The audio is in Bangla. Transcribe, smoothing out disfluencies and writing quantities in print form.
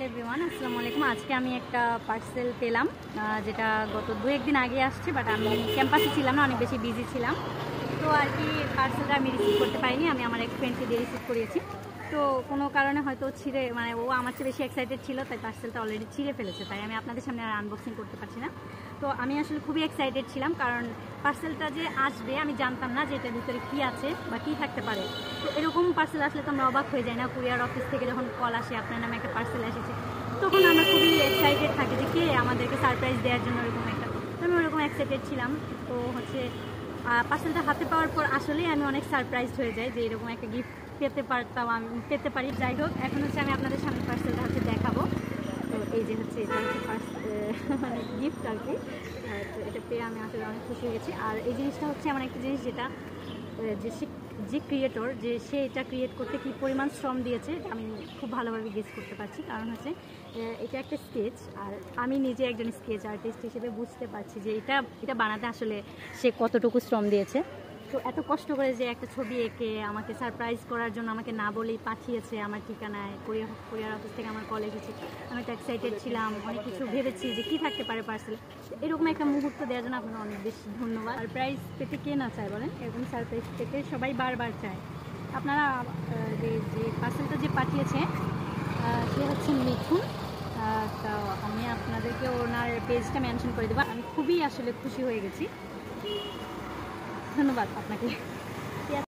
হ্যালো এভরিওয়ান, আসসালামু আলাইকুম। আজকে আমি একটা পার্সেল পেলাম, যেটা গত 2-1 দিন আগে আসছে, বাট আমি ক্যাম্পাসে ছিলাম না, অনেক বেশি বিজি ছিলাম। তো আর কি পার্সেলটা আমি রিসিভ করতে পারিনি, আমি আমার এক ফ্রেন্ডকে দিয়ে রিসিভ করিয়েছি। তো কোনো কারণে হয়তো ছিঁড়ে, মানে ও আমার চেয়ে বেশি এক্সাইটেড ছিল, তাই পার্সেলটা অলরেডি ছিঁড়ে ফেলেছে, তাই আমি আপনাদের সামনে আর আনবক্সিং করতে পারছি না। তো আমি আসলে খুবই এক্সাইটেড ছিলাম, কারণ পার্সেলটা যে আসবে আমি জানতাম না যে এটার ভিতরে কী আছে বা কী থাকতে পারে। তো এরকম পার্সেল আসলে তো আমরা অবাক হয়ে যাই না, কুরিয়ার অফিস থেকে যখন কল আসে আপনার নামে একটা পার্সেল এসেছে, তখন আমরা খুবই এক্সাইটেড থাকি যে কে আমাদেরকে সারপ্রাইজ দেওয়ার জন্য এরকম একটা। তো আমি ওরকম এক্সাইটেড ছিলাম। তো পার্সেলটা হাতে পাওয়ার পর আসলেই আমি অনেক সারপ্রাইজড হয়ে যাই যে এরকম একটা গিফট পেতে পারতাম, আমি পেতে পারি। যাই হোক, এখন আমি আপনাদের সামনে পার্সেলটা দেখাবো। তো এই যে এটা মানে গিফট আর কি। তো এটা পেয়ে আমি আসলে অনেক খুশি হয়েছি। আর এই জিনিসটা এমন একটা জিনিস যেটা যে ক্রিয়েটর, যে সে এটা ক্রিয়েট করতে কী পরিমাণ শ্রম দিয়েছে আমি খুব ভালোভাবে গেস করতে পারছি। কারণ এটা একটা স্কেচ, আর আমি নিজে একজন স্কেচ আর্টিস্ট হিসেবে বুঝতে পারছি যে এটা বানাতে আসলে সে কতটুকু শ্রম দিয়েছে। তো এত কষ্ট করে যে একটা ছবি এঁকে আমাকে সারপ্রাইজ করার জন্য আমাকে না বলেই পাঠিয়েছে আমার ঠিকানায়। কুরিয়ার অফিস থেকে আমার কল এসেছে, আমি তো এক্সাইটেড ছিলাম, অনেক কিছু ভেবেছি যে কী থাকতে পারে পার্সেলে। এরকম একটা মুহূর্ত দেওয়ার জন্য আপনার অনেক বেশি ধন্যবাদ। সারপ্রাইজ পেতে কে না চায় বলেন? এরকম সারপ্রাইজ পেতে সবাই বারবার চায়। আপনারা যে পার্সেলটা যে পাঠিয়েছে সে হচ্ছে মিঠুন। তো আমি আপনাদেরকে ওনার পেজটা মেনশন করে দেবো। আমি খুবই আসলে খুশি হয়ে গেছি। ধন্যবাদ আপনাকে।